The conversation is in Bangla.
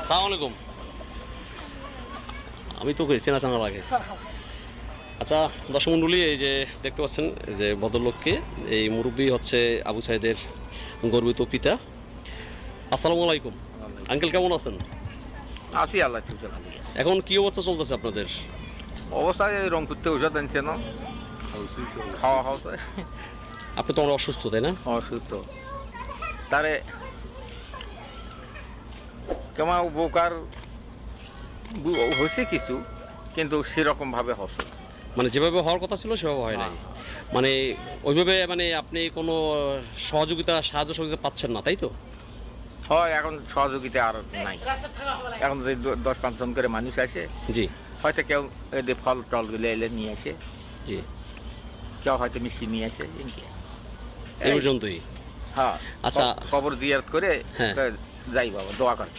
সালাম আলাইকুম। আমি তো চেনা চেনা লাগে। আচ্ছা দর্শক মণ্ডলী, এই যে দেখতে পাচ্ছেন যে ভদ্রলোককে, এই মুরব্বী হচ্ছে আবু সাইদের গর্বিত পিতা। আসসালামু আলাইকুম আঙ্কেল, কেমন আছেন? আছি আল্লাহ ঠিক আছে, ভালো আছে। এখন কি অবস্থা চলতেছে আপনাদের? অবস্থায় রংপুর থেকে ওষুধ আনছে না, খাওয়া হচ্ছে। আপনি তো অনেক অসুস্থ, তাই না? অসুস্থ তারে কেমন উপকার হয়েছে কিছু, কিন্তু সেরকম ভাবে হচ্ছে না। মানে যেভাবে হওয়ার কথা ছিল সেভাবে হয় নাই, মানে ওইভাবে মানে আপনি কোনো সাহায্য সহযোগিতা পাচ্ছেন না, তাই তো? হয় এখন সহযোগিতা আর নাই। এখন যে 10-5 জন করে মানুষ আসে, জি হয়তো কেউ এদের ফল টলগুলো এলে নিয়ে আসে, জি, কেউ হয়তো মিষ্টি নিয়ে আসে, এই পর্যন্তই। হ্যাঁ আচ্ছা। কবর জিয়ারত করে হ্যাঁ। যাই বাবা দোয়া করে।